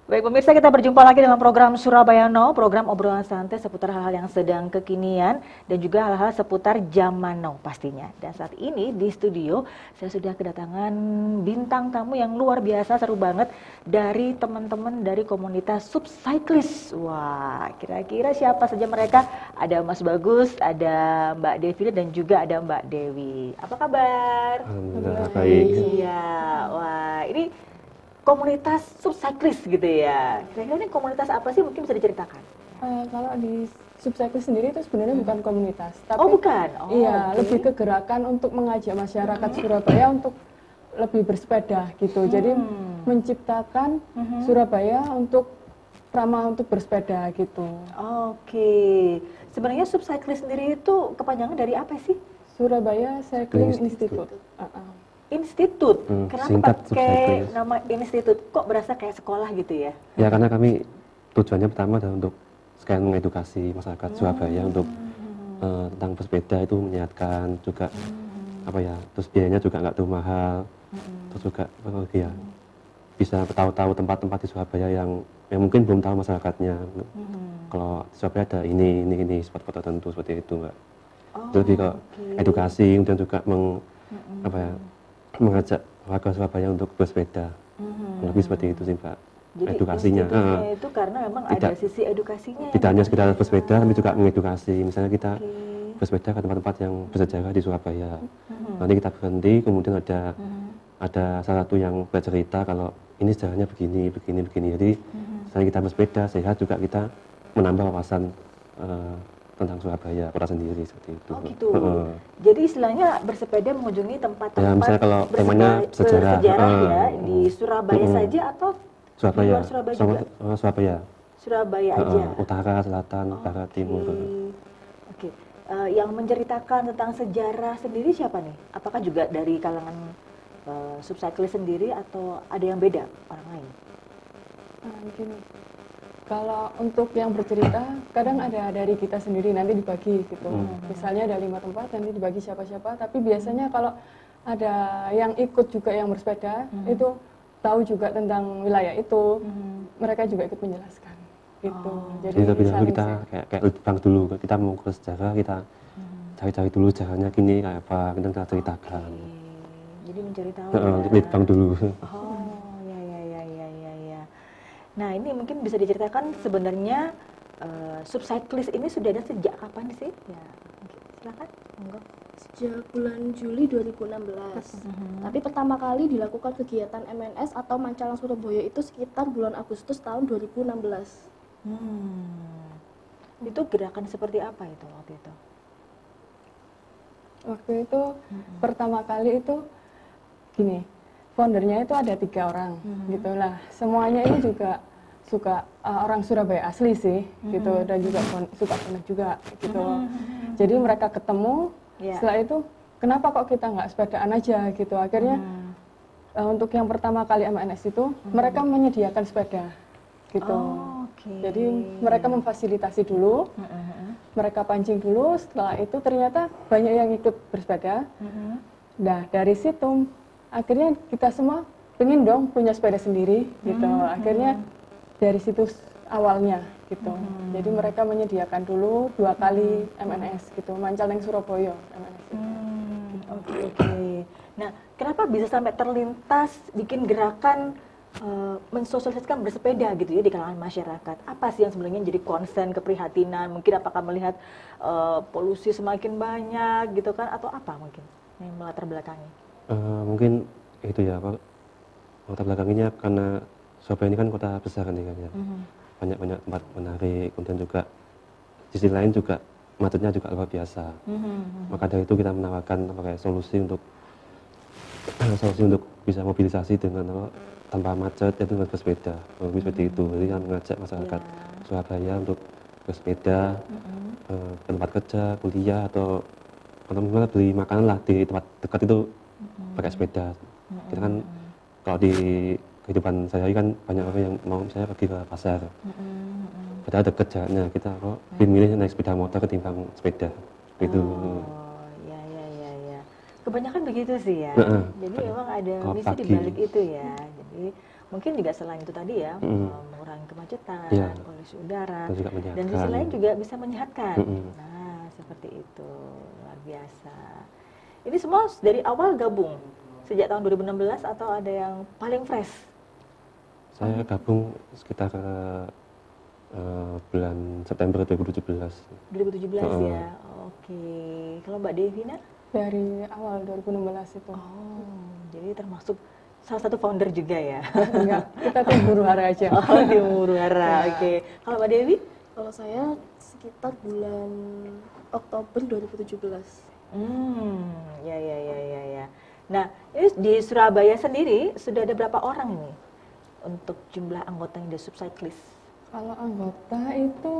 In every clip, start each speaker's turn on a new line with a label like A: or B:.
A: Baik pemirsa, kita berjumpa lagi dengan program Surabaya Now, program obrolan santai seputar hal-hal yang sedang kekinian dan juga hal-hal seputar zaman now pastinya. Dan saat ini di studio saya sudah kedatangan bintang tamu yang luar biasa, seru banget, dari teman-teman dari komunitas Subcyclist. Wah, kira-kira siapa saja mereka? Ada Mas Bagus, ada Mbak Devi dan juga ada Mbak Dewi. Apa kabar?
B: Alhamdulillah baik.
A: Iya, wah ini komunitas Subcyclist gitu ya. Kira-kira ini komunitas apa sih, mungkin bisa diceritakan?
C: Kalau di Subcyclist sendiri itu sebenarnya bukan komunitas, tapi
A: Oh bukan? Oh,
C: iya,
A: oke.
C: lebih ke gerakan untuk mengajak masyarakat Surabaya untuk lebih bersepeda gitu. Jadi menciptakan Surabaya untuk ramah untuk bersepeda gitu.
A: Oke. Sebenarnya Subcyclist sendiri itu kepanjangan dari apa sih?
C: Surabaya Cycling
B: Institute.
C: Institute.
A: Institut. Kenapa
B: Singkat
A: pakai
B: Subcyclist.
A: nama institut? Kok berasa kayak sekolah gitu ya?
B: Ya karena kami tujuannya pertama adalah untuk sekalian mengedukasi masyarakat Surabaya untuk tentang bersepeda itu menyehatkan juga apa ya, terus biayanya juga nggak terlalu mahal, terus juga apa lagi ya, bisa tahu-tahu tempat-tempat di Surabaya yang mungkin belum tahu masyarakatnya. Kalau di Surabaya ada ini spot-spot tertentu seperti itu mbak.
A: Oh,
B: Itu lebih ke
A: oke.
B: edukasi kemudian juga apa ya, mengajak warga Surabaya untuk bersepeda. Lebih seperti itu sih mbak.
A: Jadi
B: Edukasinya.
A: institutnya itu karena memang ada
B: Tidak-
A: sisi edukasinya.
B: Tidak hanya sekedar
A: dipakai.
B: bersepeda, tapi juga mengedukasi. Misalnya kita
A: Oke.
B: bersepeda ke tempat-tempat yang bersejarah di Surabaya. Nanti kita berhenti, kemudian ada salah satu yang bercerita kalau ini sejarahnya begini. Jadi selain kita bersepeda sehat juga kita menambah wawasan tentang Surabaya kota sendiri seperti itu.
A: Oh gitu. Jadi istilahnya bersepeda mengunjungi tempat-tempat
B: Ya, misalnya kalau temanya sejarah,
A: ya di Surabaya saja atau di
B: Surabaya,
A: luar Surabaya juga?
B: Surabaya.
A: Surabaya aja.
B: Utara, selatan, barat, timur.
A: Oke. Yang menceritakan tentang sejarah sendiri siapa nih? Apakah juga dari kalangan Subcyclist sendiri atau ada yang beda orang lain?
C: Gini. Kalau untuk yang bercerita, kadang ada dari kita sendiri nanti dibagi gitu. Misalnya ada 5 tempat nanti dibagi siapa-siapa. Tapi biasanya kalau ada yang ikut juga yang bersepeda, itu tahu juga tentang wilayah itu, mereka juga ikut menjelaskan gitu.
B: Jadi lebih dahulu
C: saling
B: kita kayak bang dulu, kita mau ke sejarah, kita cari-cari dulu sejarahnya gini kayak apa, kita ceritakan.
A: Jadi mencari tahu.
B: Lead bang dulu.
A: Oh, ya. Nah, ini mungkin bisa diceritakan sebenarnya Subcyclist ini sudah ada sejak kapan sih? Ya, oke, silakan. Monggo.
D: Sejak bulan Juli 2016. Tapi pertama kali dilakukan kegiatan MNS atau Mancalang Surabaya itu sekitar bulan Agustus tahun 2016.
A: Itu gerakan seperti apa itu waktu itu?
C: Waktu itu pertama kali itu gini, foundernya itu ada 3 orang gitu lah. Semuanya ini juga suka orang Surabaya asli sih gitu, dan juga suka bonek juga gitu. Jadi mereka ketemu, setelah itu kenapa kok kita nggak sepedaan aja gitu. Akhirnya untuk yang pertama kali MNS itu mereka menyediakan sepeda gitu. Jadi mereka memfasilitasi dulu, mereka pancing dulu, setelah itu ternyata banyak yang ikut bersepeda. Nah dari situ akhirnya kita semua pengen dong punya sepeda sendiri gitu. Akhirnya dari situ awalnya gitu. Jadi mereka menyediakan dulu 2 kali MNS gitu, Mancalang Surabaya MNS itu.
A: Oke. Nah, kenapa bisa sampai terlintas bikin gerakan mensosialisasikan bersepeda gitu ya di kalangan masyarakat? Apa sih yang sebenarnya jadi konsen, keprihatinan? Mungkin apakah melihat polusi semakin banyak gitu kan, atau apa mungkin yang melatar belakangi?
B: Mungkin itu ya Pak, latar belakangnya karena Surabaya ini kan kota besar kan ya, banyak tempat menarik, kemudian juga di sisi lain juga macetnya juga luar biasa. Maka dari itu kita menawarkan solusi untuk bisa mobilisasi dengan tanpa macet, yaitu dengan bersepeda. Lebih seperti itu. Jadi kita mengajak masyarakat Surabaya untuk bersepeda ke tempat kerja, kuliah atau mungkin beli makanan lah di tempat dekat itu pakai sepeda. Kita kan kalau di kehidupan sehari kan banyak orang yang mau misalnya pergi ke pasar. Padahal dekat jaraknya, kita kok lebih milih naik sepeda motor ketimbang sepeda. Gitu.
A: Ya. Kebanyakan begitu sih ya.
B: Heeh.
A: Jadi memang ada
B: Kalau
A: misi di
B: pagi.
A: balik itu ya. Jadi mungkin juga selain itu tadi ya, mengurangi kemacetan,
B: Iya.
A: polusi udara,
B: Dan juga
A: dan sisi
B: menyehatkan.
A: lain juga bisa menyehatkan.
B: Mm-mm.
A: Nah, seperti itu. Luar biasa. Ini semua dari awal gabung sejak tahun 2016 atau ada yang paling fresh?
B: Saya gabung sekitar bulan September 2017.
A: 2017
B: Heeh.
A: ya. Oke. Kalau Mbak Devina?
C: Dari awal 2016 itu.
A: Oh, jadi termasuk salah satu founder juga ya.
C: Enggak, kita tuh huru hara aja.
A: Oh, di Huru-Hara. Oke. Kalau Mbak Dewi?
D: Kalau saya sekitar bulan Oktober 2017.
A: Ya. Nah, ini di Surabaya sendiri sudah ada berapa orang ini untuk jumlah anggota yang di Subcyclist?
C: Kalau anggota itu,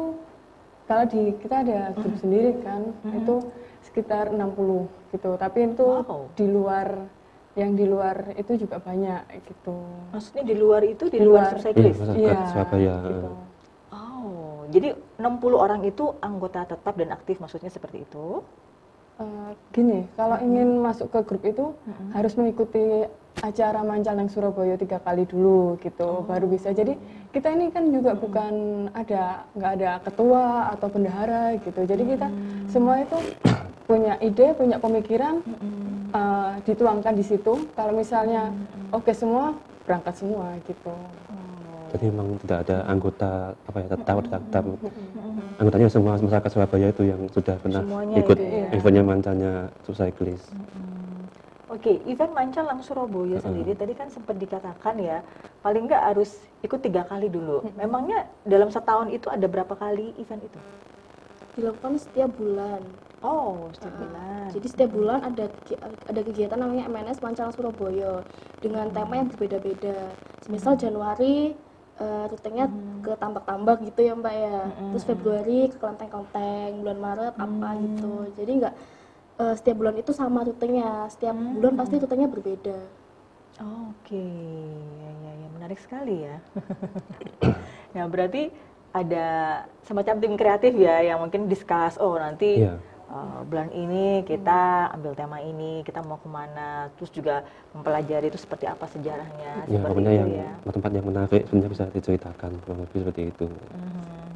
C: kalau di kita ada grup sendiri kan, itu sekitar 60 gitu. Tapi itu
A: Wow.
C: di luar, yang di luar itu juga banyak gitu.
A: Maksudnya di luar itu, di
C: Di
A: luar
C: luar.
A: Subcyclist?
B: Masyarakat
C: Iya,
B: Surabaya.
C: gitu.
A: Oh, jadi 60 orang itu anggota tetap dan aktif, maksudnya seperti itu?
C: Gini, kalau ingin masuk ke grup itu harus mengikuti acara Mancalang Surabaya 3 kali dulu gitu, baru bisa. Jadi kita ini kan juga bukan nggak ada ketua atau bendahara gitu. Jadi kita semua itu punya ide, punya pemikiran, dituangkan di situ. Kalau misalnya oke semua, berangkat semua gitu.
B: Jadi memang tidak ada anggota tetap. Anggotanya semua masyarakat Surabaya itu yang sudah pernah
A: Semuanya
B: ikut
A: itu ya.
B: eventnya Mancanya Subcyclist.
A: Oke, event Mancalang Surabaya sendiri tadi kan sempat dikatakan ya, paling nggak harus ikut 3 kali dulu. Memangnya dalam setahun itu ada berapa kali event itu?
D: Dilakukan setiap bulan.
A: Oh, setiap bulan.
D: Jadi setiap bulan ada kegiatan namanya MNS Mancalang Surabaya dengan tema yang berbeda-beda. Misal Januari rutenya ke tambak-tambak gitu ya Mbak ya. Terus Februari ke kelenteng-kelenteng, bulan Maret apa gitu. Jadi nggak setiap bulan itu sama rutenya. Setiap bulan pasti rutenya berbeda.
A: Oke, ya, menarik sekali ya. Nah, berarti ada semacam tim kreatif ya yang mungkin discuss, oh nanti
B: Iya.
A: bulan ini kita ambil tema ini, kita mau kemana, terus juga mempelajari itu seperti apa sejarahnya,
B: Ya,
A: seperti
B: pokoknya
A: itu
B: yang
A: ya.
B: tempat yang menarik sebenarnya bisa diceritakan kurang lebih seperti itu.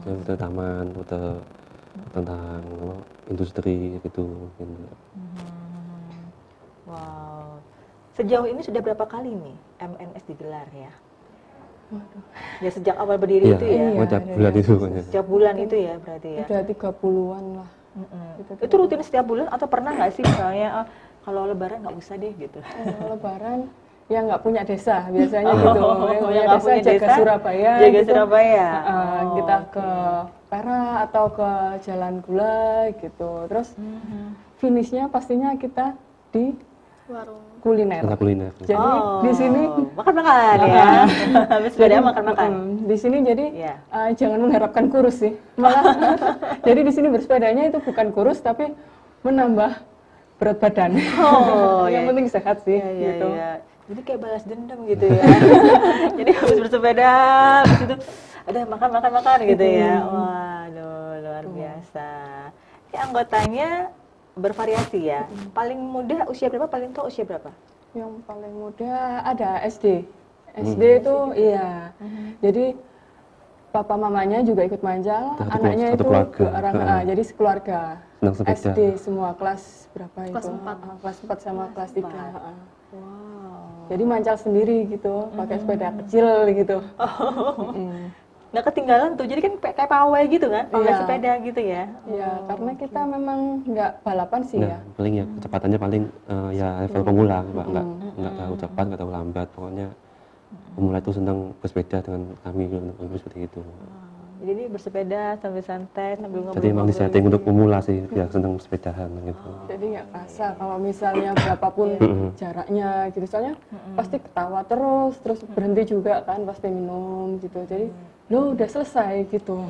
B: Yang rute taman, rute tentang industri gitu.
A: Wow. Sejauh ini sudah berapa kali nih MNS digelar ya? Ya sejak awal berdiri
B: Iya,
A: itu ya.
C: Iya,
B: setiap
C: dari
B: bulan itu.
C: Agustus.
A: Setiap bulan itu ya berarti ya.
C: Udah 30-an lah.
A: Itu rutin setiap bulan atau pernah nggak sih misalnya kalau Lebaran nggak usah deh gitu?
C: Lebaran yang nggak punya desa biasanya gitu. Yang punya
A: yang nggak
C: desa
A: punya
C: jaga
A: desa,
C: Surabaya.
A: jaga
C: gitu.
A: Surabaya.
C: Kita ke Perak atau ke Jalan Gula gitu. Terus finishnya pastinya kita di
D: Warung.
C: kuliner.
B: Tentang kuliner.
C: Jadi di sini
A: makan-makan ya. Habis sepeda makan-makan.
C: Di sini jadi
A: Iya.
C: jangan mengharapkan kurus sih. Malah jadi di sini bersepedanya itu bukan kurus tapi menambah berat badan.
A: Oh,
C: yang
A: iya.
C: penting sehat sih
A: Iya,
C: gitu.
A: iya. Jadi kayak balas dendam gitu ya. Jadi habis bersepeda, habis itu ada makan gitu ya. Waduh, luar biasa. Ini anggotanya bervariasi ya. Paling muda usia berapa? Paling tua usia berapa?
C: Yang paling muda ada SD. SD itu iya. Jadi papa mamanya juga ikut manjal,
B: Satu
C: anaknya itu
B: keluarga.
C: orang jadi sekeluarga.
B: Senang sepeda.
C: SD semua kelas berapa
D: Kelas
C: itu?
D: 4.
C: Kelas 4 sama kelas 3.
A: Wow.
C: Jadi mancal sendiri gitu, pakai sepeda kecil gitu.
A: Nggak ketinggalan tuh. Jadi kan kayak pawai gitu kan? Pawai
C: Iya.
A: sepeda gitu ya.
C: Iya, karena kita memang nggak balapan sih
B: Nah,
C: ya.
B: paling ya kecepatannya paling ya level pemula, Pak. Nggak terlalu cepat, nggak terlalu lambat. Pokoknya pemula itu senang bersepeda dengan kami seperti itu.
A: Jadi ini bersepeda sambil santai, sambil ngobrol.
B: Jadi memang disetting untuk pemula sih, biar senang bersepedahan gitu.
C: Jadi nggak kerasa kalau misalnya berapapun jaraknya gitu. Soalnya pasti ketawa terus berhenti juga kan, pasti minum gitu. Jadi lo udah selesai gitu.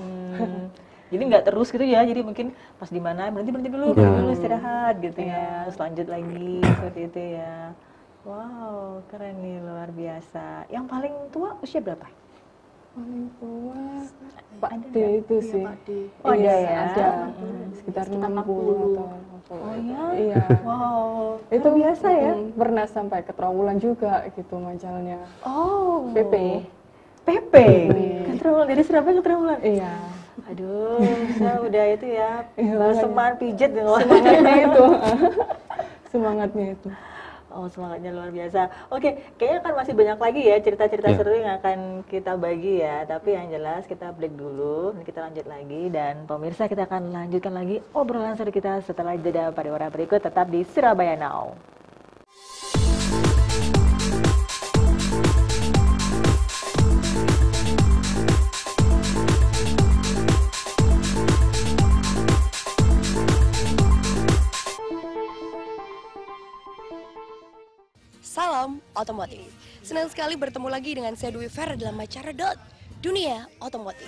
A: Jadi nggak terus gitu ya, jadi mungkin pas di mana berhenti dulu, istirahat gitu ya, terus lanjut lagi seperti itu ya. Wow, keren nih, luar biasa. Yang paling tua usia berapa?
C: Paling tua Pak
A: Ada
C: D itu
D: Iya,
C: sih.
D: Pak D.
A: Oh, ada
C: Iya,
A: ya?
C: ada.
D: Sekitar
C: Sekitar 60
D: 60.
C: atau 60.
A: Oh ya?
C: Iya.
A: Wow,
C: Itu
A: luar biasa ya?
C: pernah sampai ke Trawulan juga gitu majalnya.
A: Oh.
C: PP.
A: PP. Keterampilan dari Surabaya keterampilan.
C: Iya.
A: Aduh, saya udah itu ya,
C: Iya,
A: semangat pijet dengan
C: Semangatnya itu. Semangatnya itu.
A: Oh, semangatnya luar biasa. Oke, kayaknya kan masih banyak lagi ya cerita-cerita
B: Ya.
A: seru yang akan kita bagi ya. Tapi yang jelas kita break dulu, nanti kita lanjut lagi. Dan pemirsa, kita akan lanjutkan lagi obrolan seru kita setelah jeda pariwara berikut. Tetap di Surabaya Now.
E: Salam otomotif. Senang sekali bertemu lagi dengan saya Dwi Fer dalam acara Dunia Otomotif.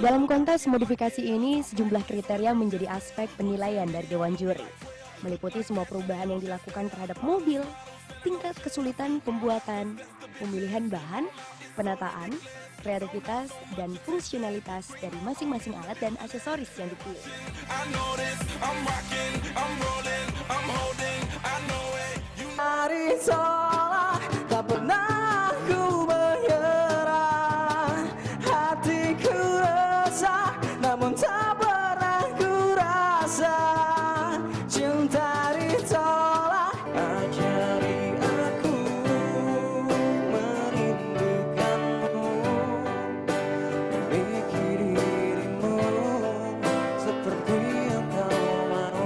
E: Dalam kontes modifikasi ini, sejumlah kriteria menjadi aspek penilaian dari Dewan Juri. Meliputi semua perubahan yang dilakukan terhadap mobil, tingkat kesulitan pembuatan, pemilihan bahan, penataan, kreativitas, dan fungsionalitas dari masing-masing alat dan aksesoris yang dipilih.
F: Hari seolah tak pernah ku menyerah, hatiku resah namun tak pernah ku rasa, cinta ditolak ajari aku merindukanmu, memiliki dirimu seperti yang kau mau.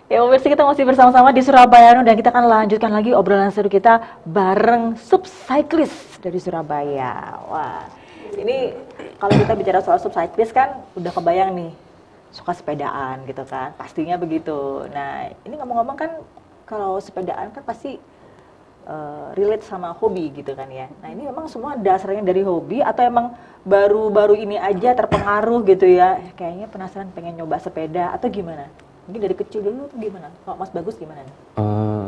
A: Ya, pemirsa, kita masih bersama-sama di Surabaya Now dan kita akan lanjutkan lagi obrolan seru kita bareng subcyclist dari Surabaya. Wah, ini kalau kita bicara soal subcyclist kan udah kebayang nih, suka sepedaan gitu kan, pastinya begitu. Nah, ini ngomong-ngomong kan kalau sepedaan kan pasti relate sama hobi gitu kan ya. Nah, ini memang semua dasarnya dari hobi atau emang baru-baru ini aja terpengaruh gitu ya? Kayaknya penasaran pengen nyoba sepeda atau gimana? Mungkin dari kecil dulu atau gimana? Kalau Mas Bagus gimana nih?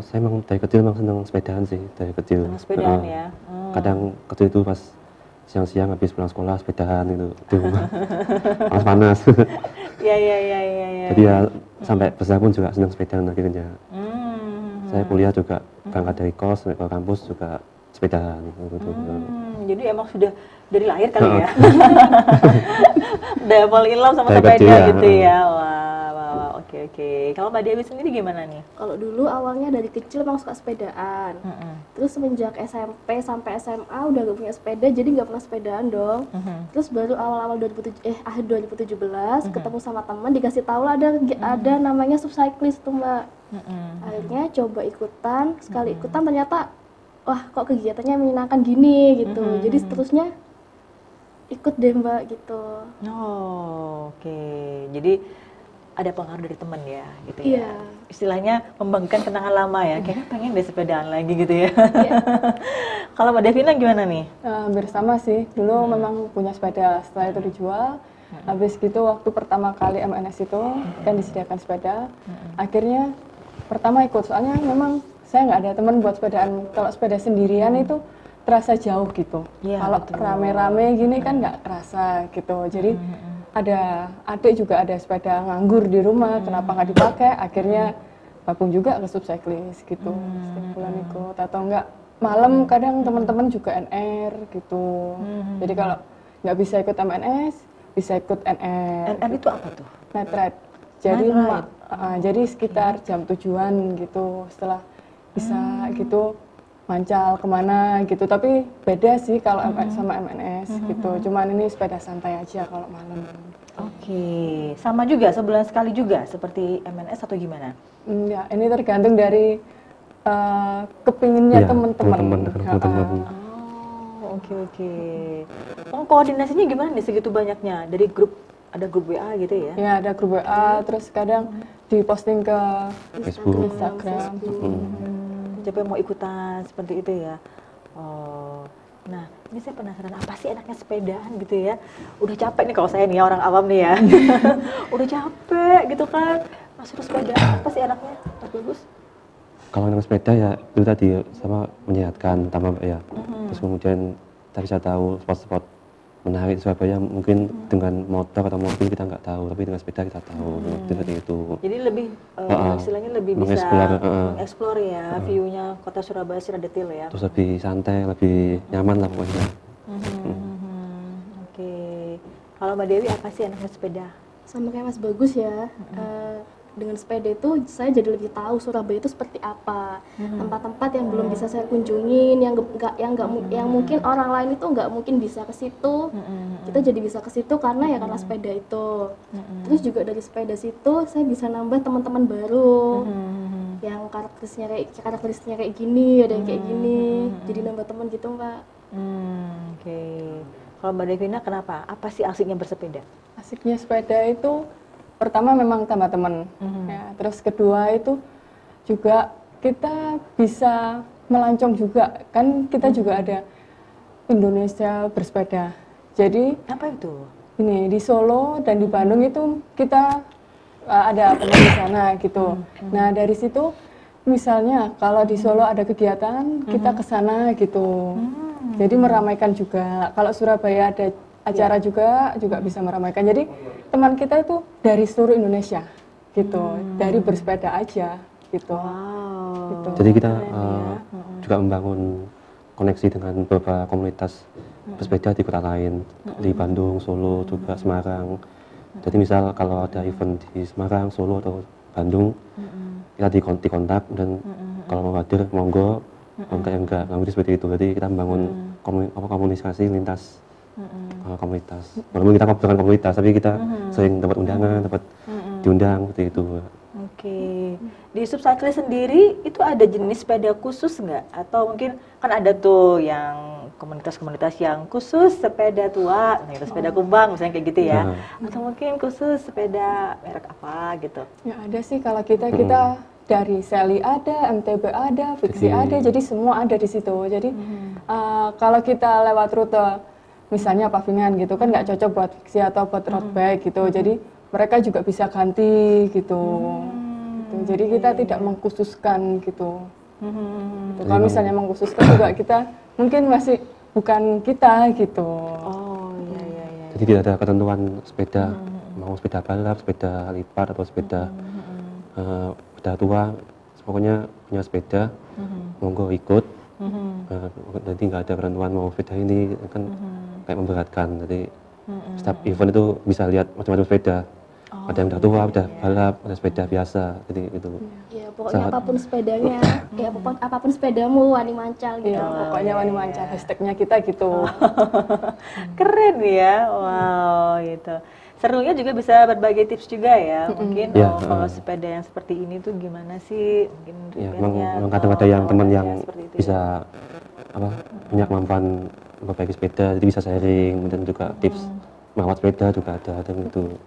B: Saya emang dari kecil emang seneng sepedaan sih, dari kecil.
A: Seneng sepedaan ya?
B: Kadang kecil itu pas siang-siang habis pulang sekolah sepedaan gitu di rumah. Panas-panas.
A: Iya.
B: Jadi ya sampai besar pun juga seneng sepedaan akhirnya. Saya kuliah juga berangkat dari kos sampai ke kampus juga sepedaan gitu.
A: Jadi emang sudah dari lahir kali ya? Udah fall in love sama
B: Dari
A: sepeda
B: kecil ya,
A: gitu ya? Wah, oke. Kalau Mbak Dewi sendiri gimana nih?
D: Kalau dulu awalnya dari kecil emang suka sepedaan. Terus semenjak SMP sampai SMA udah gak punya sepeda, jadi gak pernah sepedaan dong. Terus baru awal-awal akhir 2017 ketemu sama teman, dikasih tahu lah ada namanya subcyclist tuh Mbak. Akhirnya coba ikutan, sekali ikutan ternyata wah kok kegiatannya menyenangkan gini gitu. Jadi seterusnya ikut deh Mbak gitu.
A: Oh, oke. Jadi ada pengaruh dari teman ya, gitu ya.
D: Iya.
A: Istilahnya membangkitkan kenangan lama ya. Kayaknya pengen deh sepedaan lagi gitu ya.
D: Iya.
A: Kalau Mbak Devina gimana nih?
C: Hampir sama sih. Dulu memang punya sepeda, setelah itu dijual. Habis gitu waktu pertama kali MNS itu kan disediakan sepeda. Akhirnya pertama ikut, soalnya memang saya nggak ada teman buat sepedaan. Kalau sepeda sendirian itu terasa jauh gitu.
A: Iya,
C: Kalau
A: betul.
C: rame-rame gini kan nggak kerasa gitu. Jadi ada adik juga ada sepeda nganggur di rumah, kenapa nggak dipakai? Akhirnya gabung juga ke subcyclist gitu. Setiap bulan ikut atau enggak malam kadang teman-teman juga NR gitu. Jadi kalau nggak bisa ikut MNS, bisa ikut NR.
A: NR itu apa tuh?
C: Night ride. Jadi
A: Night
C: jadi sekitar jam tujuan gitu, setelah bisa gitu mancal kemana gitu. Tapi beda sih kalau sama MNS gitu. Cuman ini sepeda santai aja kalau malam.
A: Oke, sama juga sebulan sekali juga seperti MNS atau gimana?
C: Ya, ini tergantung dari kepinginnya
B: Iya,
C: teman-teman.
B: teman-teman.
A: Oh, oke. Oh, koordinasinya gimana nih segitu banyaknya? Dari grup, ada grup WA gitu ya?
C: Ya, ada grup WA, terus kadang diposting ke
B: Facebook.
C: Instagram.
A: Siapa yang mau ikutan seperti itu ya? Oh, nah ini saya penasaran apa sih enaknya sepedaan gitu ya? Udah capek nih kalau saya nih ya, orang awam nih ya, udah capek gitu kan, masih terus sepedaan apa sih enaknya, Mas Bagus?
B: Kalau naik sepeda ya itu tadi sama menyehatkan tambah ya. Terus kemudian kita bisa tahu spot-spot menarik di Surabaya mungkin dengan motor atau mobil kita nggak tahu, tapi dengan sepeda kita tahu. Seperti itu.
A: Jadi lebih istilahnya lebih bisa mengeksplor ya view-nya kota Surabaya secara detail ya.
B: Terus lebih santai, lebih nyaman lah pokoknya.
A: Oke, kalau Mbak Dewi apa sih enaknya sepeda?
D: Sama kayak Mas Bagus ya. Dengan sepeda itu saya jadi lebih tahu Surabaya itu seperti apa, tempat-tempat yang belum bisa saya kunjungin, yang mungkin orang lain itu nggak mungkin bisa ke situ, kita jadi bisa ke situ karena sepeda itu. Terus juga dari sepeda situ saya bisa nambah teman-teman baru, yang karakteristiknya kayak gini, ada yang kayak gini, jadi nambah teman gitu Mbak.
A: Oke. Kalau Mbak Devina kenapa? Apa sih asiknya bersepeda?
C: Asiknya sepeda itu pertama memang tambah teman, ya. Terus kedua itu juga kita bisa melancong juga, kan kita juga ada Indonesia bersepeda. Jadi
A: Apa itu?
C: ini di Solo dan di Bandung itu kita ada teman di sana gitu. Nah dari situ misalnya kalau di Solo ada kegiatan kita ke sana gitu. Jadi meramaikan juga. Kalau Surabaya ada acara juga bisa meramaikan. Jadi teman kita itu dari seluruh Indonesia gitu, dari bersepeda aja gitu. Gitu.
B: Jadi kita juga membangun koneksi dengan beberapa komunitas bersepeda di kota lain, di Bandung, Solo, juga Semarang. Jadi misal kalau ada event di Semarang, Solo atau Bandung, kita dikontak dan kalau mau hadir monggo, enggak, seperti itu. Jadi kita membangun komunikasi lintas komunitas. Walaupun kita bukan komunitas, tapi kita sering dapat undangan, dapat diundang seperti itu.
A: Oke. Di Subcycling sendiri itu ada jenis sepeda khusus nggak? Atau mungkin kan ada tuh yang komunitas-komunitas yang khusus sepeda tua, nah itu sepeda kumbang misalnya kayak gitu ya. Atau mungkin khusus sepeda merek apa gitu.
C: Ya ada sih kalau kita dari Sally ada, MTB ada, Fixie ada, jadi semua ada di situ. Jadi kalau kita lewat rute misalnya pavingan gitu kan nggak cocok buat fiksi atau buat road bike gitu, jadi mereka juga bisa ganti gitu. Jadi kita tidak mengkhususkan gitu. Kalau misalnya mengkhususkan juga kita mungkin masih bukan kita gitu.
A: Oh iya.
B: Jadi tidak ada ketentuan sepeda, mau sepeda balap, sepeda lipat atau sepeda tua, pokoknya punya sepeda, monggo ikut. Nanti nggak ada ketentuan mau sepeda ini kan kayak memberatkan. Jadi setiap event itu bisa lihat macam-macam sepeda. Ada yang udah tua, udah balap, ada sepeda biasa. Jadi itu.
D: Ya pokoknya apapun sepedanya, ya apapun sepedamu wani mancal gitu.
C: Ya, pokoknya wani mancal, hashtagnya kita gitu.
A: Keren ya, wow gitu. Serunya juga bisa berbagi tips juga ya, mungkin kalau sepeda yang seperti ini tuh gimana sih, mungkin
B: memang kadang ada yang teman yang bisa punya kemampuan memperbaiki sepeda, jadi bisa sharing dan juga tips merawat sepeda juga ada gitu.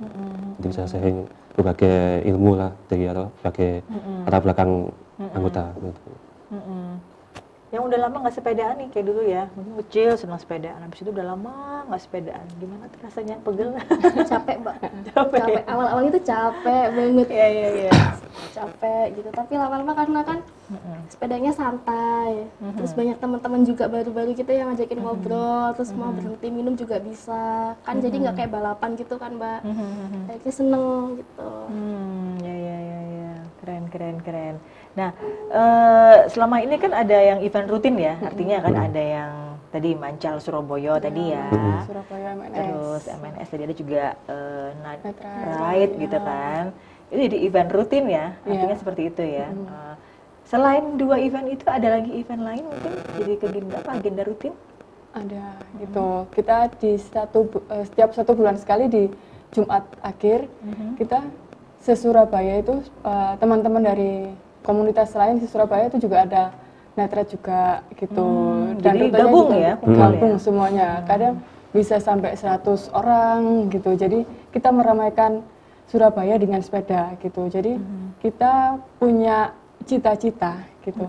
B: Jadi bisa sharing berbagai ilmu lah dari berbagai latar belakang anggota gitu.
A: Yang udah lama nggak sepedaan nih kayak dulu ya, mungkin kecil senang sepedaan, habis itu udah lama nggak sepedaan, gimana tuh rasanya, pegel?
D: Capek Mbak, capek. Awal-awal itu capek banget.
A: Iya.
D: Capek gitu, tapi lama-lama karena kan sepedanya santai, terus banyak teman-teman juga baru-baru kita yang ngajakin ngobrol, terus mau berhenti minum juga bisa, kan jadi nggak kayak balapan gitu kan Mbak, kayaknya seneng gitu.
A: Ya, keren. Nah, selama ini kan ada yang event rutin ya, artinya kan ada yang tadi Mancal Surabaya tadi ya,
C: Surabaya MNS.
A: terus MNS tadi ada juga Night Ride gitu kan, itu jadi event rutin ya, artinya seperti itu ya. Selain dua event itu ada lagi event lain mungkin jadi agenda rutin?
C: Ada gitu, kita di setiap 1 bulan sekali di Jumat akhir kita se-Surabaya itu teman-teman dari komunitas lain di Surabaya itu juga ada Netra juga gitu. Dan
A: jadi
C: rutenya
A: gabung
C: juga
A: ya?
C: Gabung semuanya. Kadang bisa sampai 100 orang gitu. Jadi kita meramaikan Surabaya dengan sepeda gitu. Jadi kita punya cita-cita gitu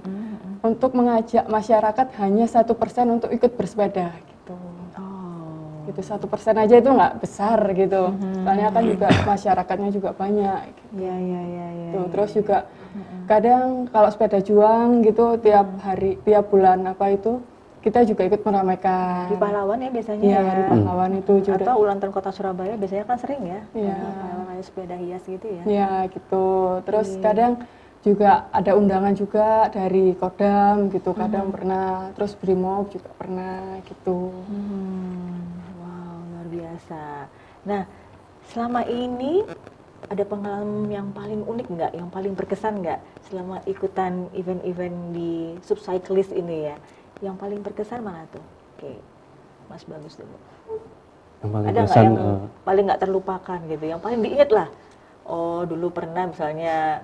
C: untuk mengajak masyarakat hanya 1% untuk ikut bersepeda gitu.
A: Oh.
C: Gitu 1% aja itu nggak besar gitu. Soalnya kan juga masyarakatnya juga banyak. Gitu.
A: Iya, iya, iya, iya.
C: Tuh, terus juga kadang kalau sepeda juang gitu tiap hari, tiap bulan apa itu kita juga ikut meramaikan.
A: Di Pahlawan ya biasanya
C: Iya,
A: ya.
C: di Pahlawan itu juga.
A: Atau ulang tahun Kota Surabaya biasanya kan sering ya.
C: Iya.
A: Pahlawan ada sepeda hias gitu ya.
C: Ya gitu. Terus kadang juga ada undangan juga dari Kodam gitu. Kadang pernah. Terus Brimob juga pernah gitu.
A: Wow, luar biasa. Nah, selama ini ada pengalaman yang paling unik nggak, yang paling berkesan nggak selama ikutan event-event di Subcyclist ini ya? Yang paling berkesan mana tuh? Oke, Mas Bagus dulu.
B: Yang paling
A: Ada nggak
B: berkesan,
A: yang paling nggak terlupakan gitu, yang paling diinget lah? Oh, dulu pernah misalnya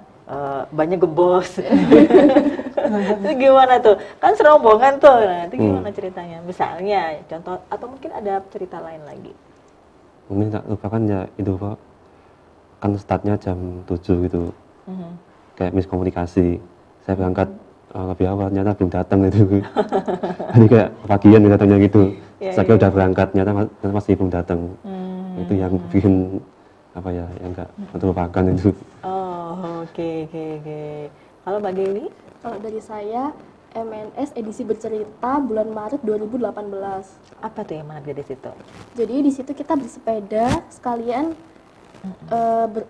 A: banyak gembos. Itu gimana tuh? Kan serombongan tuh. Nah, itu gimana ceritanya? Misalnya, contoh atau mungkin ada cerita lain lagi?
B: mungkin tak lupakan ya itu Pak, kan startnya jam 7 gitu, kayak miskomunikasi. Saya berangkat lebih awal, ternyata belum datang gitu. Jadi kayak kepagian datangnya gitu.
A: Iya,
B: Saya kira udah berangkat, ternyata masih belum datang. Itu yang
A: Hmm.
B: bikin apa ya, yang nggak terlupakan itu.
A: Oh, oke, oke, oke. Kalau Mbak Dewi?
D: Kalau dari saya, MNS edisi bercerita bulan Maret 2018.
A: Apa tuh yang menarik dari situ?
D: Jadi di situ kita bersepeda sekalian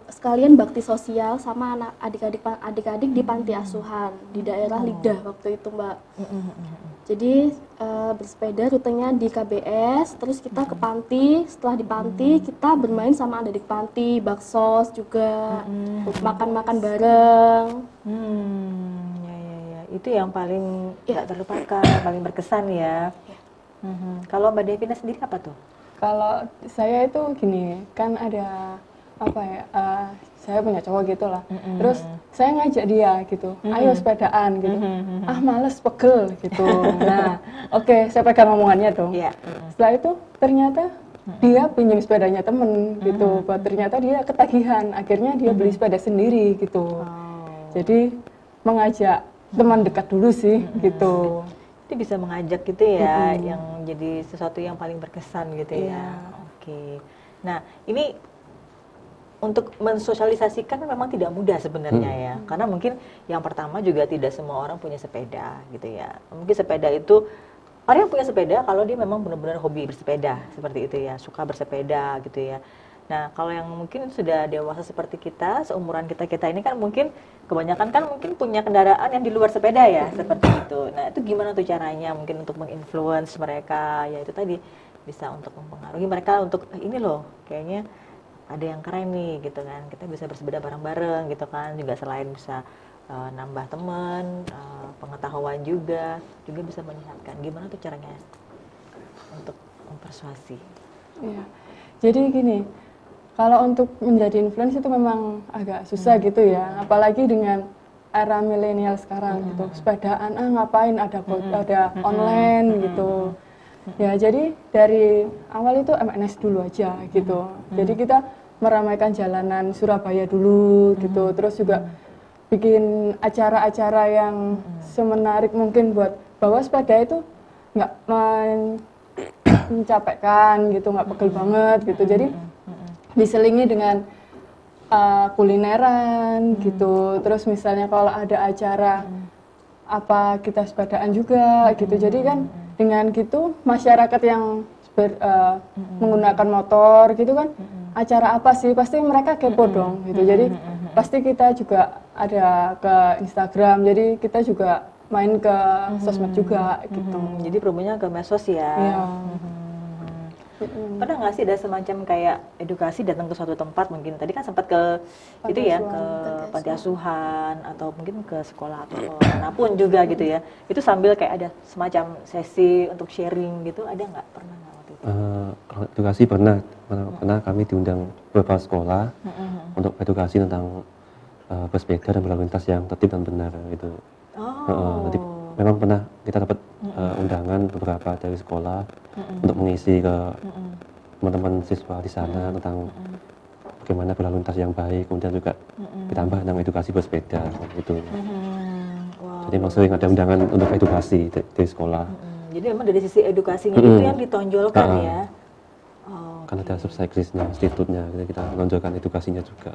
D: sekalian bakti sosial sama anak adik-adik di panti asuhan di daerah Lidah waktu itu, Mbak. Jadi bersepeda rutenya di KBS, terus kita ke panti. Setelah di panti kita bermain sama adik-adik panti, baksos juga, makan-makan bareng.
A: Ya, ya, ya. Itu yang paling nggak terlupakan, paling berkesan ya. Kalau Mbak Devina sendiri apa tuh?
C: Kalau saya itu gini, kan ada apa ya? Saya punya cowok gitu lah. Terus saya ngajak dia gitu, ayo sepedaan gitu. Ah males, pegel gitu. Nah, oke, saya pegang omongannya dong.
A: Iya.
C: Setelah itu ternyata dia pinjam sepedanya temen gitu. Ternyata dia ketagihan, akhirnya dia beli sepeda sendiri gitu. Jadi mengajak teman dekat dulu sih gitu.
A: Itu bisa mengajak gitu ya, yang jadi sesuatu yang paling berkesan gitu ya. Oke. Nah, ini untuk mensosialisasikan memang tidak mudah sebenarnya ya. Karena mungkin yang pertama juga tidak semua orang punya sepeda gitu ya. Mungkin sepeda itu, orang yang punya sepeda kalau dia memang benar-benar hobi bersepeda seperti itu ya, suka bersepeda gitu ya. Nah, kalau yang mungkin sudah dewasa seperti kita, seumuran kita ini kan mungkin kebanyakan kan mungkin punya kendaraan yang di luar sepeda ya, seperti itu. Nah, itu gimana tuh caranya mungkin untuk menginfluence mereka, ya itu tadi bisa untuk mempengaruhi mereka untuk ini loh, kayaknya ada yang keren nih gitu kan, kita bisa bersepeda bareng-bareng gitu kan, juga selain bisa nambah teman, pengetahuan juga bisa menyehatkan. Gimana tuh caranya untuk mempersuasi?
C: Iya. Jadi gini, kalau untuk menjadi influencer itu memang agak susah gitu ya, apalagi dengan era milenial sekarang gitu. Sepedaan ngapain, ada online gitu. Ya jadi dari awal itu MNS dulu aja gitu. Jadi kita meramaikan jalanan Surabaya dulu gitu. Terus juga bikin acara-acara yang semenarik mungkin buat bawa sepeda itu nggak mencapekkan gitu, nggak pegel banget gitu. Jadi diselingi dengan kulineran gitu. Terus misalnya kalau ada acara apa kita sepedaan juga gitu. Jadi kan dengan gitu masyarakat yang menggunakan motor gitu kan, acara apa sih pasti mereka kepo dong gitu. Jadi pasti kita juga ada ke Instagram. Jadi kita juga main ke sosmed juga gitu.
A: Jadi promonya ke medsos ya.
C: Iya.
A: Pernah nggak sih ada semacam kayak edukasi datang ke suatu tempat, mungkin tadi kan sempat ke
C: Panti
A: itu ya,
C: asuhan.
A: ke panti asuhan atau mungkin ke sekolah atau manapun juga gitu ya, itu sambil kayak ada semacam sesi untuk sharing gitu, ada nggak, pernah nggak waktu itu?
B: Kalau edukasi pernah kami diundang beberapa sekolah untuk edukasi tentang bersepeda dan berlalu lintas yang tertib dan benar gitu. Jadi memang pernah kita dapat undangan beberapa dari sekolah untuk mengisi ke teman-teman siswa di sana tentang bagaimana berlalu lintas yang baik, kemudian juga ditambah tentang edukasi bersepeda gitu. Jadi memang sering ada undangan untuk edukasi di sekolah.
A: Jadi memang dari sisi edukasinya itu yang ditonjolkan ya. Oh,
B: Kan ada subsekrisnya, institutnya, jadi kita menonjolkan edukasinya juga.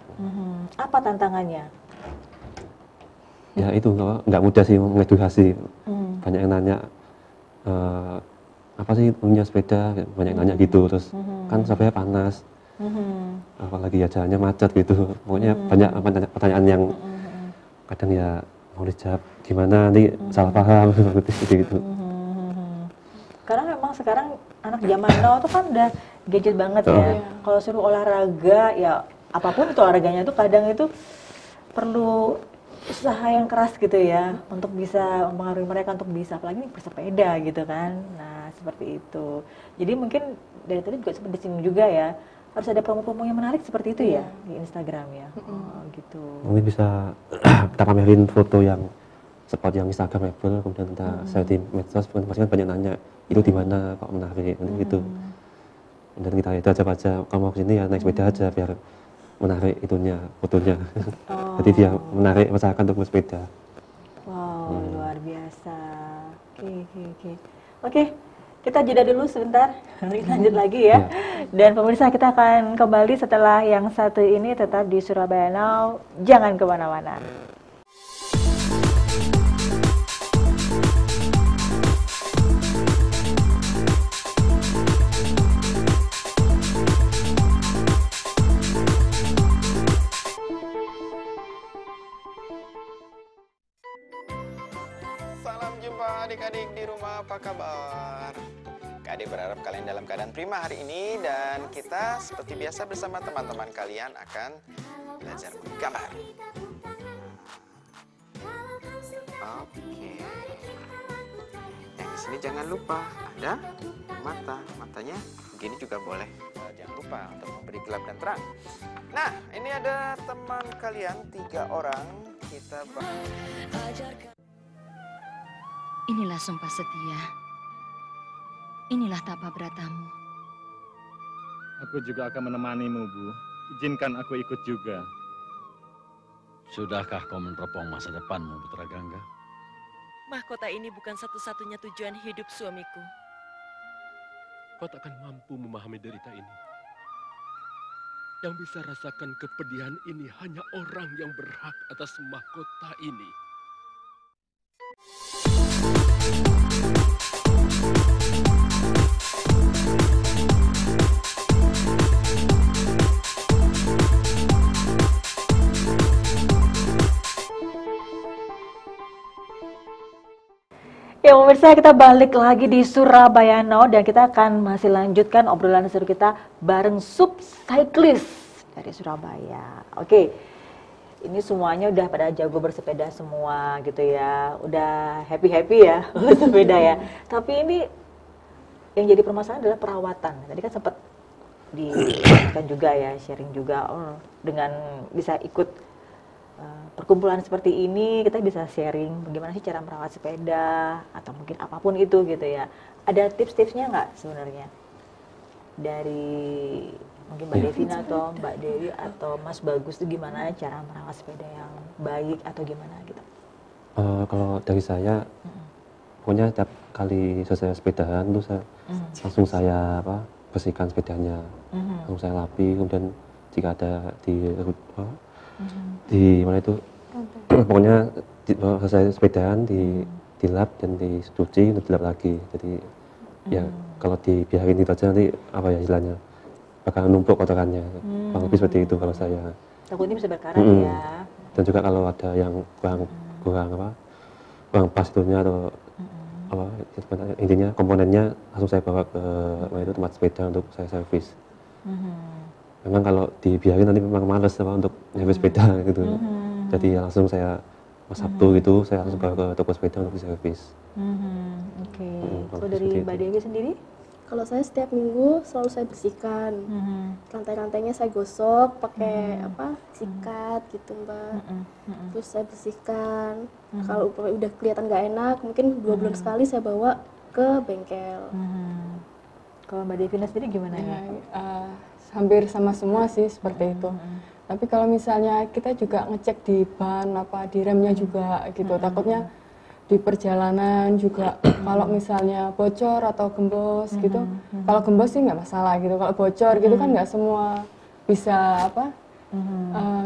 A: apa tantangannya?
B: Ya itu nggak mudah sih mengedukasi. Banyak yang nanya apa sih punya sepeda, banyak yang nanya gitu. Terus kan surabaya panas, apalagi ya jalannya macet gitu. Pokoknya banyak pertanyaan yang kadang ya mau dijawab gimana nanti salah paham seperti itu.
A: Karena memang sekarang anak zaman now tuh kan udah gadget banget ya. Kalau suruh olahraga ya apapun itu olahraganya tuh kadang itu perlu usaha yang keras gitu ya untuk bisa mempengaruhi mereka untuk bisa apalagi bersepeda gitu kan. Nah seperti itu. Jadi mungkin dari tadi juga sempat disinggung juga ya harus ada promo-promo yang menarik seperti itu ya di Instagram ya. Oh gitu.
B: Mungkin bisa kita pamerin foto yang seperti yang Instagramable, kemudian kita share di medsos, pasti kan banyak nanya itu di mana kok menarik gitu. Dan kita itu aja kalau mau kesini ya naik sepeda aja biar menarik itunya fotonya. Jadi dia menarik masyarakat untuk bersepeda.
A: Wow luar biasa. Oke, kita jeda dulu sebentar, nanti lanjut lagi ya. Dan pemirsa kita akan kembali setelah yang satu ini tetap di Surabaya Now, jangan kemana-mana.
G: Salam jumpa adik-adik di rumah, apa kabar? Adik berharap kalian dalam keadaan prima hari ini dan kita seperti biasa bersama teman-teman kalian akan belajar menggambar. Oke. Yang di sini jangan lupa ada matanya begini juga boleh. Jangan lupa untuk memberi gelap dan terang. Nah, ini ada teman kalian 3 orang kita
H: Inilah sumpah setia. Inilah tapa beratamu.
I: Aku juga akan menemanimu, Bu. Izinkan aku ikut juga.
J: Sudahkah kau meneropong masa depanmu, Putra Gangga?
K: Mahkota ini bukan satu-satunya tujuan hidup suamiku.
L: Kau takkan mampu memahami derita ini. Yang bisa rasakan kepedihan ini hanya orang yang berhak atas mahkota ini.
A: Ya pemirsa, kita balik lagi di Surabaya Now dan kita akan masih lanjutkan obrolan seru kita bareng Subcyclist dari Surabaya. Oke, ini semuanya udah pada jago bersepeda semua gitu ya, udah happy ya bersepeda ya. Tapi ini yang jadi permasalahan adalah perawatan. Tadi kan sempat dijelaskan juga ya, sharing juga dengan bisa ikut perkumpulan seperti ini kita bisa sharing bagaimana sih cara merawat sepeda atau mungkin apapun itu gitu ya. Ada tips-tipsnya nggak sebenarnya dari mungkin Mbak Devina atau Mbak Dewi atau Mas Bagus itu gimana cara merawat sepeda yang baik atau gimana gitu?
B: Kalau dari saya, pokoknya tiap kali selesai sepedahan tuh saya langsung saya bersihkan sepedanya, langsung saya lapi, kemudian jika ada di mana itu pokoknya selesai sepedaan dilap dan dicuci dan dilap lagi. Jadi ya kalau dibiarin itu aja nanti apa ya istilahnya bakal numpuk kotorannya. Kurang lebih seperti itu kalau saya.
A: Takutnya bisa berkarat ya.
B: Dan juga kalau ada yang kurang pas itunya atau intinya komponennya langsung saya bawa ke itu tempat sepeda untuk saya servis. Memang kalau dibiarin nanti memang males untuk servis sepeda gitu. Jadi ya langsung saya Sabtu gitu saya langsung bawa ke toko sepeda untuk diservis.
A: Oke. Kalau dari Mbak Dewi sendiri?
D: Kalau saya setiap minggu selalu saya bersihkan. Rantai-rantainya saya gosok pakai sikat gitu Mbak. Terus saya bersihkan. Kalau udah kelihatan nggak enak, mungkin 2 bulan sekali saya bawa ke bengkel.
A: Kalau Mbak Devina sendiri gimana ya?
C: Hampir sama semua sih seperti itu. Tapi kalau misalnya kita juga ngecek di ban di remnya juga gitu, takutnya di perjalanan juga kalau misalnya bocor atau gembos gitu, kalau gembos sih nggak masalah gitu, kalau bocor gitu kan nggak semua bisa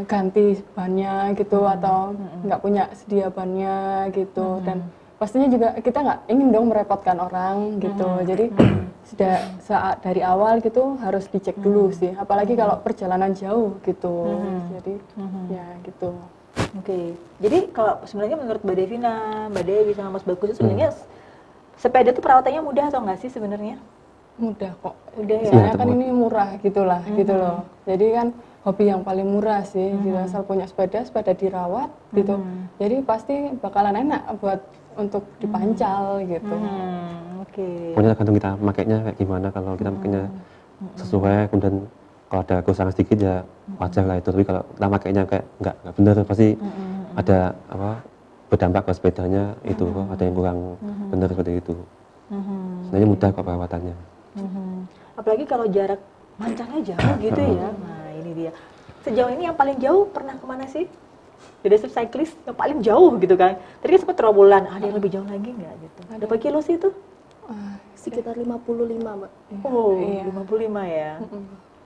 C: ganti bannya gitu atau nggak punya sedia bannya gitu, dan pastinya juga kita nggak ingin dong merepotkan orang gitu, jadi sudah saat dari awal gitu harus dicek dulu sih, apalagi kalau perjalanan jauh gitu, jadi ya gitu.
A: Oke, jadi kalau sebenarnya menurut Mbak Devina, Mbak Dewi sama Mas Bagus itu sebenarnya sepeda itu perawatannya mudah atau enggak sih sebenarnya?
C: Mudah kok.
A: Udah ya.
C: Soalnya kan ini murah gitulah gitu loh. Jadi kan hobi yang paling murah sih, gitu. Asal punya sepeda, sepeda dirawat gitu. Jadi pasti bakalan enak buat untuk dipancal gitu.
A: Oke.
B: Pokoknya tergantung kita makainya kayak gimana, kalau kita makainya sesuai, kemudian kalau ada kerusakan sedikit ya wajar lah itu, tapi kalau kita makainya kayak nggak benar pasti ada berdampak ke sepedanya itu kok, ada yang kurang benar seperti itu. Sebenarnya mudah kok perawatannya.
A: Apalagi kalau jarak mancangnya jauh gitu ya. Nah ini dia. Sejauh ini yang paling jauh pernah kemana sih? Jadi cyclist yang paling jauh gitu kan. Tadi kan sempat terobongan, ada yang lebih jauh lagi nggak gitu? Berapa kilo sih itu?
D: Sekitar 55, Mbak.
A: Oh, 55 ya.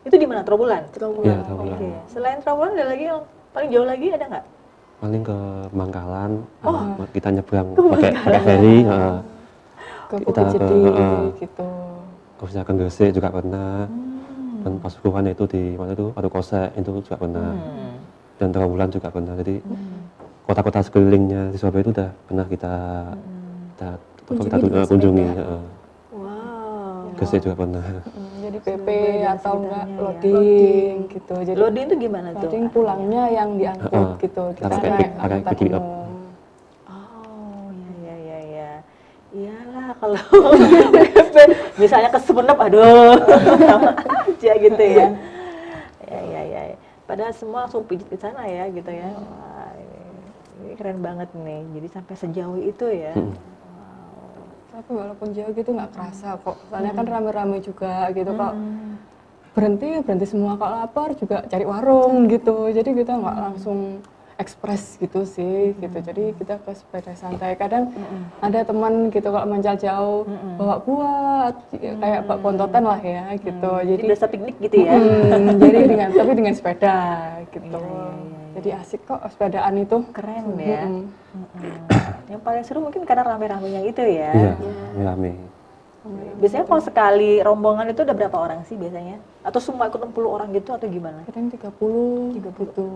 A: Itu di mana? Terowongan?
D: Terowongan.
B: Iya, Terowongan.
A: Oke. Selain Terowongan ada lagi yang paling jauh lagi ada nggak?
B: Paling ke Mangkalan, kita nyebrang pakai ferry,
C: Ke
B: kita
C: Bukit
B: ke
C: Jeding gitu.
B: khususnya ke Gresik juga pernah, dan Pasuruan itu di mana itu Palu Kosek itu juga pernah, dan Terowongan juga pernah. Jadi kota-kota sekelilingnya di Surabaya itu udah pernah kita kunjungi. Gresik juga pernah.
C: Jadi PP atau enggak loading gitu. Jadi
A: Loading itu gimana tuh?
C: loading pulangnya yang diangkut gitu. Kita naik angkutan umum.
A: Oh, ya. Iyalah kalau misalnya ke Sumenep, aduh, sama aja gitu ya. Ya. Padahal semua langsung pijit ke sana ya gitu ya. Wah, ini keren banget nih. Jadi sampai sejauh itu ya.
C: Tapi walaupun jauh gitu nggak kerasa kok. Soalnya kan rame-rame juga gitu kok. Berhenti semua, kalau lapar juga cari warung gitu. Jadi kita nggak langsung ekspres gitu sih gitu. Jadi kita ke sepeda santai. Kadang ada teman gitu kalau mancal jauh bawa buat kayak bak pontotan lah ya gitu. Jadi
A: berasa piknik gitu ya.
C: Jadi dengan sepeda gitu. Jadi asik kok sepedaan itu.
A: Keren ya. Yang paling seru mungkin karena rame-ramenya itu ya.
B: Iya, rame.
A: Biasanya kalau sekali rombongan itu ada berapa orang sih biasanya? Atau semua ikut 60 orang gitu atau gimana?
C: Kadang 30 gitu.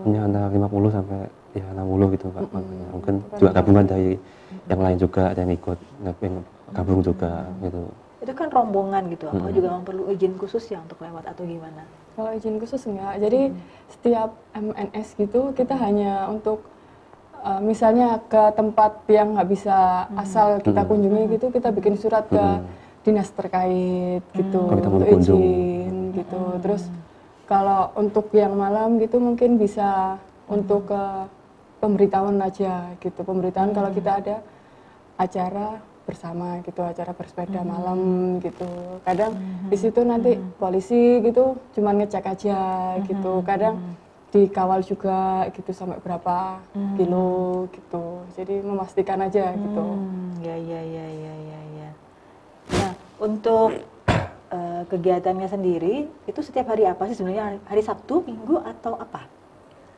B: Hanya antara 50 sampai 60 gitu Kak. Mungkin juga gabungan dari yang lain juga, ada yang ikut gabung juga gitu.
A: Itu kan rombongan gitu, apa juga memang perlu izin khusus ya untuk lewat atau gimana?
C: Kalau izin khusus enggak, jadi setiap MNS gitu kita hanya untuk misalnya ke tempat yang nggak bisa asal kita kunjungi gitu, kita bikin surat ke dinas terkait gitu untuk izin gitu. Terus kalau untuk yang malam gitu mungkin bisa untuk ke pemberitahuan aja gitu, pemberitahuan kalau kita ada acara bersama gitu, acara bersepeda malam gitu. Kadang di situ nanti polisi gitu cuman ngecek aja gitu. Kadang dikawal juga gitu sampai berapa kilo gitu. Jadi memastikan aja gitu.
A: Ya. Nah, untuk kegiatannya sendiri itu setiap hari apa sih sebenarnya? Hari Sabtu, Minggu atau apa?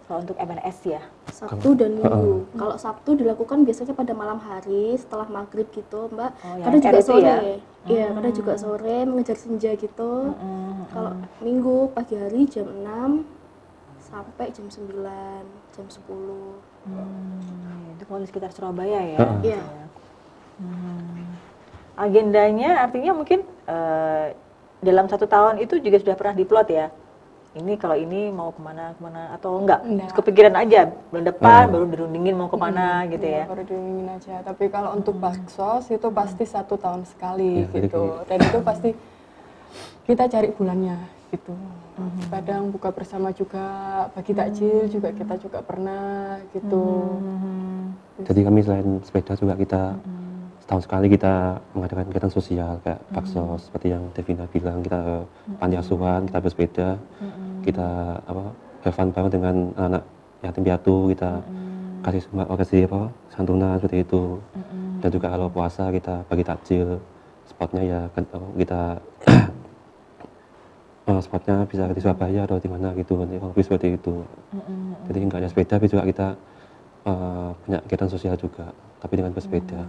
A: Kalau untuk MNS ya?
D: Sabtu dan Minggu. Kalau Sabtu dilakukan biasanya pada malam hari setelah maghrib gitu, Mbak. Kadang juga sore. Iya, kadang juga sore mengejar senja gitu. Kalau Minggu pagi hari jam 6 sampai jam 9, jam 10.
A: Itu kalau di sekitar Surabaya ya?
D: Iya.
A: Agendanya artinya mungkin dalam 1 tahun itu juga sudah pernah diplot ya? Ini kalau ini mau kemana atau enggak? Kepikiran aja bulan depan baru dirundingin mau kemana gitu ya?
C: Baru dirundingin aja. Tapi kalau untuk baksos itu pasti 1 tahun sekali gitu. Dan itu pasti kita cari bulannya gitu. Kadang buka bersama juga, bagi takjil juga kita juga pernah gitu.
B: Jadi kami selain sepeda juga kita setahun sekali kita mengadakan kegiatan sosial kayak baksos seperti yang Devina bilang, kita ke panti asuhan, kita bersepeda, kita have fun bareng dengan anak yatim piatu, kita kasih santunan seperti itu. Dan juga kalau puasa kita bagi takjil, spotnya ya kita spotnya bisa di Surabaya atau di mana gitu, lebih seperti itu. Jadi nggak hanya sepeda, tapi juga kita punya kegiatan sosial juga, tapi dengan bersepeda.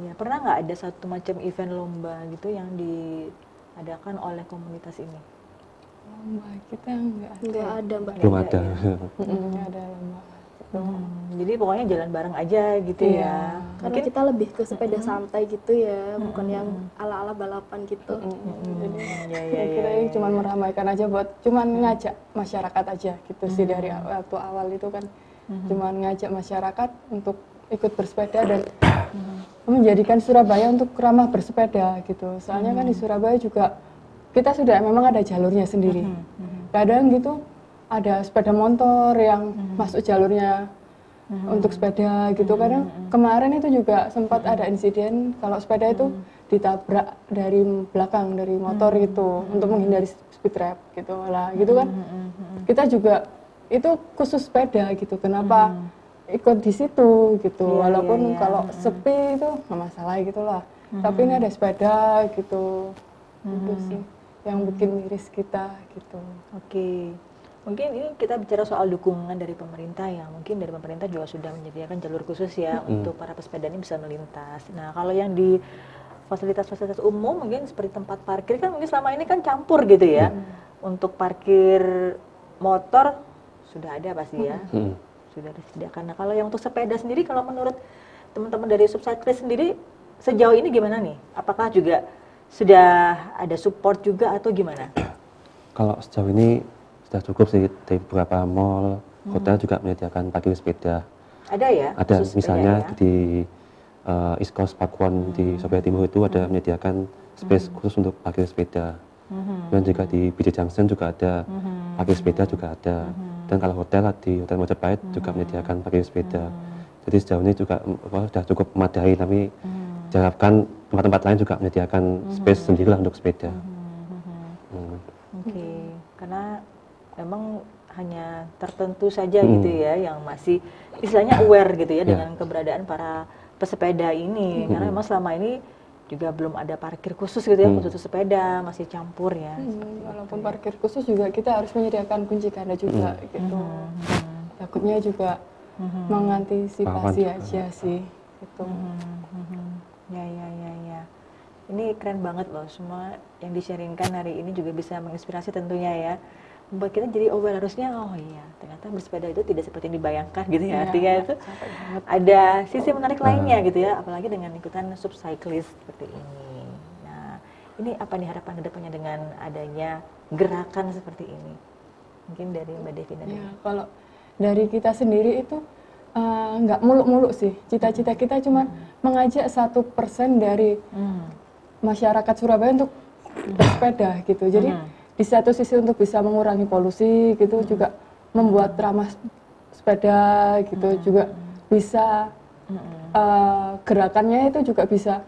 A: Ya. Pernah nggak ada satu macam event lomba gitu yang diadakan oleh komunitas ini?
C: Lomba kita nggak
D: ada Mbak.
B: Belum ada.
C: Nggak ada lomba.
A: Jadi pokoknya jalan bareng aja gitu ya.
D: Karena kita lebih ke sepeda santai gitu ya, bukan yang ala-ala balapan gitu.
C: Jadi kita ini cuma meramaikan aja buat cuman ngajak masyarakat aja gitu sih dari waktu awal itu kan. Cuman ngajak masyarakat untuk ikut bersepeda dan menjadikan Surabaya untuk ramah bersepeda gitu. Soalnya kan di Surabaya juga kita sudah memang ada jalurnya sendiri. Kadang gitu ada sepeda motor yang masuk jalurnya untuk sepeda gitu. Kadang kemarin itu juga sempat ada insiden kalau sepeda itu ditabrak dari belakang dari motor gitu untuk menghindari speed trap gitu lah gitu kan. Kita juga itu khusus sepeda gitu. Kenapa ikut di situ gitu, walaupun kalau sepi itu nggak masalah gitu lah. Tapi ini ada sepeda gitu, itu sih yang bikin miris kita gitu.
A: Oke. Mungkin ini kita bicara soal dukungan dari pemerintah ya. Mungkin dari pemerintah juga sudah menyediakan jalur khusus ya untuk para pesepeda ini bisa melintas. Nah, kalau yang di fasilitas-fasilitas umum mungkin seperti tempat parkir kan mungkin selama ini kan campur gitu ya. Untuk parkir motor sudah ada pasti ya. Sudah disediakan. Nah, kalau yang untuk sepeda sendiri, kalau menurut teman-teman dari Subcyclist sendiri sejauh ini gimana nih? Apakah juga sudah ada support juga atau gimana?
B: Kalau sejauh ini sudah cukup sih, di beberapa mall, hotel juga menyediakan parkir sepeda.
A: Ada ya?
B: Ada, misalnya
A: ya?
B: di East Coast Pakuan di Surabaya Timur itu ada menyediakan space khusus untuk parkir sepeda. Dan juga di BJ Junction juga ada parkir sepeda juga ada. Dan kalau hotel di Hotel Majapahit juga menyediakan parkir sepeda. Jadi sejauh ini juga sudah cukup memadai, tapi diharapkan tempat-tempat lain juga menyediakan space sendiri lah untuk sepeda.
A: Oke, karena memang hanya tertentu saja gitu ya yang masih istilahnya aware gitu ya dengan keberadaan para pesepeda ini. Karena memang selama ini juga belum ada parkir khusus gitu ya, khusus sepeda, masih campur ya.
C: Walaupun parkir khusus juga kita harus menyediakan kunci ganda juga gitu. Takutnya juga mengantisipasi aja sih gitu.
A: Ya. Ini keren banget loh, semua yang di-sharingkan hari ini juga bisa menginspirasi tentunya ya. Membuat kita jadi aware harusnya, oh iya ternyata bersepeda itu tidak seperti yang dibayangkan gitu ya. Artinya itu ada sisi menarik lainnya gitu ya, apalagi dengan ikutan Subcyclist seperti ini. Nah, ini apa nih harapan kedepannya dengan adanya gerakan seperti ini? Mungkin dari Mbak Devina.
C: Ya, kalau dari kita sendiri itu nggak muluk-muluk sih. Cita-cita kita cuma mengajak 1% dari masyarakat Surabaya untuk bersepeda gitu. Jadi di satu sisi untuk bisa mengurangi polusi gitu, juga membuat ramah sepeda gitu, juga bisa gerakannya itu juga bisa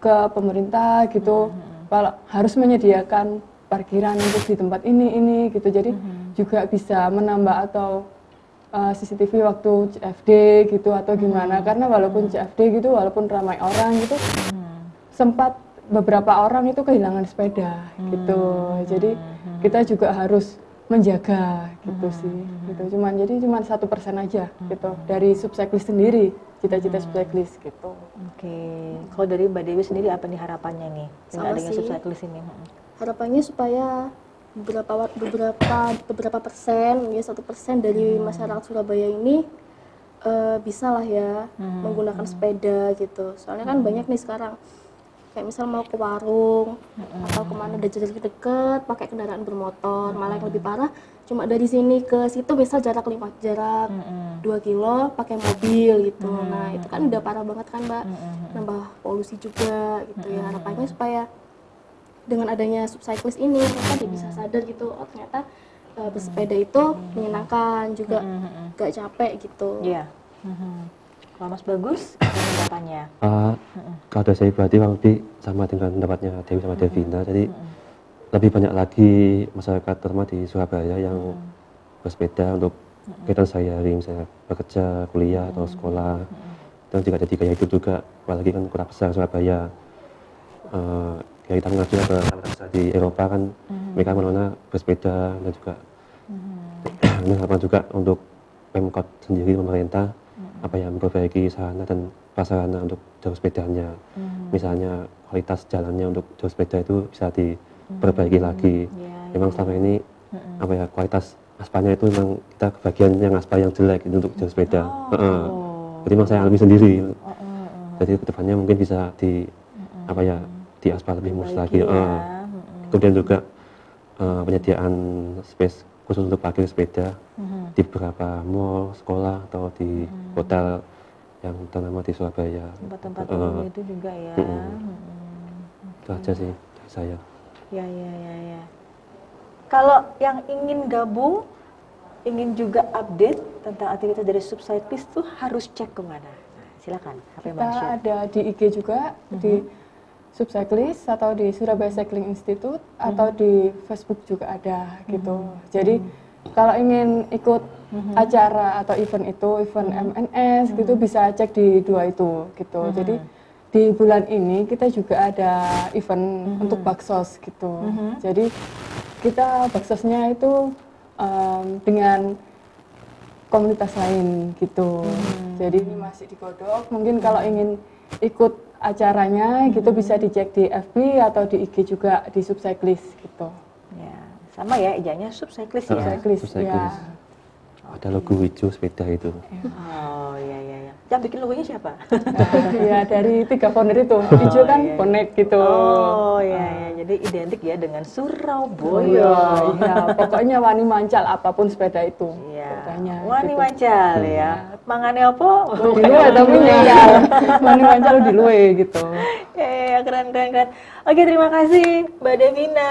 C: ke pemerintah gitu. Kalau harus menyediakan parkiran untuk di tempat ini gitu, jadi juga bisa menambah atau CCTV waktu CFD gitu atau gimana, karena walaupun CFD gitu, walaupun ramai orang gitu, sempat beberapa orang itu kehilangan sepeda gitu. Jadi kita juga harus menjaga gitu sih gitu. Jadi cuma 1% aja gitu dari Subcyclist sendiri, cita-cita Subcyclist gitu.
A: Oke. Kalau dari Mbak Dewi sendiri apa nih harapannya nih dengan adanya Subcyclist ini?
D: Harapannya supaya beberapa persen ya 1% dari masyarakat Surabaya ini bisa lah ya menggunakan sepeda gitu. Soalnya kan banyak nih sekarang kayak misal mau ke warung atau kemana udah jarak deket pakai kendaraan bermotor, malah yang lebih parah cuma dari sini ke situ misal jarak 2 kilo pakai mobil gitu. Nah itu kan udah parah banget kan Mbak, nambah polusi juga gitu ya. Harapannya supaya dengan adanya Subcyclist ini mereka bisa sadar gitu, oh ternyata bersepeda itu menyenangkan juga, gak capek gitu.
A: Iya. Kalau Mas Bagus, pendapatnya?
B: Kalau dari saya pribadi lebih sama dengan pendapatnya Dewi sama Devina. Jadi lebih banyak lagi masyarakat terutama di Surabaya yang bersepeda untuk kegiatan sehari-hari, misalnya bekerja, kuliah atau sekolah. dan juga ada di gaya hidup juga, apalagi kan Kota Besar Surabaya. Kayak kita mengacu ke kota besar di Eropa kan, mereka mana bersepeda dan juga ini harapan juga untuk Pemkot sendiri, pemerintah apa yang memperbaiki sarana dan prasarana untuk jalur sepedanya. Misalnya kualitas jalannya untuk jalur sepeda itu bisa diperbaiki lagi. Memang selama ini apa ya, kualitas aspalnya itu memang kita kebagian yang aspal yang jelek itu untuk jalur sepeda. Jadi memang saya alami sendiri. Jadi kedepannya mungkin bisa di apa ya, di aspal lebih mulus lagi. Kemudian juga penyediaan space khusus untuk parkir sepeda di beberapa mall, sekolah atau di hotel yang ternama di Surabaya.
A: Tempat-tempat itu juga ya.
B: Itu aja sih dari saya.
A: Ya. Kalau yang ingin gabung, ingin juga update tentang aktivitas dari Subcyclist tuh harus cek kemana? Nah, silakan.
C: Kita ada di IG juga, di Subcyclist atau di Surabaya Cycling Institute atau di Facebook juga ada gitu. Jadi kalau ingin ikut acara atau event itu, event MNS gitu, bisa cek di dua itu gitu. Jadi di bulan ini kita juga ada event untuk baksos gitu. Jadi kita baksosnya itu dengan komunitas lain gitu. Jadi ini masih digodok. Mungkin kalau ingin ikut acaranya gitu bisa dicek di FB atau di IG juga di Subcyclist gitu.
A: Ya, sama ya, ijanya Subcyclist ya.
C: Subcyclist. Ya.
B: Ada logo hijau sepeda itu.
A: Oh iya. Yang bikin logonya siapa?
C: Ya dari 3 founder itu. Hijau kan connect gitu.
A: Oh iya. Jadi identik ya dengan Surabaya.
C: Iya, pokoknya wani mancal apapun sepeda itu.
A: Iya.
C: Wani
A: mancal ya. Mangane apa?
C: Di luwe tapi mancal. Wani mancal di luwe gitu.
A: Ya, keren. Oke, terima kasih Mbak Devina,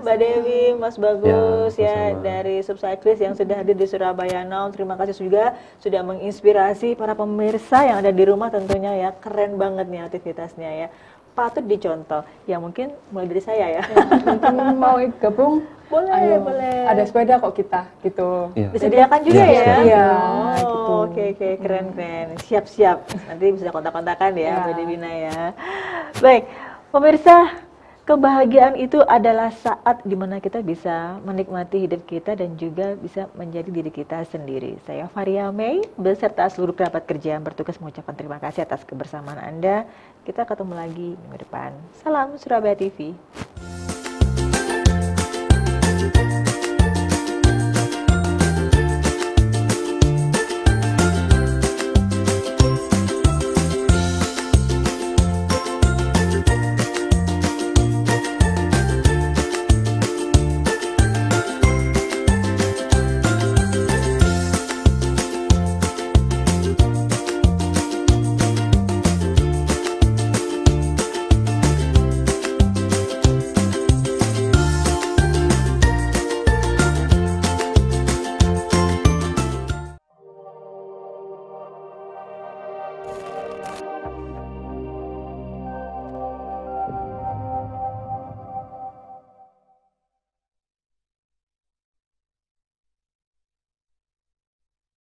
A: Mbak Dewi, Mas Bagus ya dari Subcyclist yang sudah hadir di Surabaya Now. Terima kasih juga sudah menginspirasi para pemirsa yang ada di rumah tentunya ya. Keren banget nih aktivitasnya ya. Patut dicontoh. Ya mungkin mulai dari saya ya.
C: Mungkin mau gabung?
A: Boleh.
C: Ada sepeda kok kita gitu.
A: Disediakan juga ya?
C: Iya.
A: Gitu. Oke, keren. Siap. Nanti bisa kontak-kontakan ya Mbak Devina ya. Baik, pemirsa, kebahagiaan itu adalah saat dimana kita bisa menikmati hidup kita dan juga bisa menjadi diri kita sendiri. Saya Faria Mei beserta seluruh kerabat kerja yang bertugas mengucapkan terima kasih atas kebersamaan Anda. Kita ketemu lagi minggu depan. Salam Surabaya TV.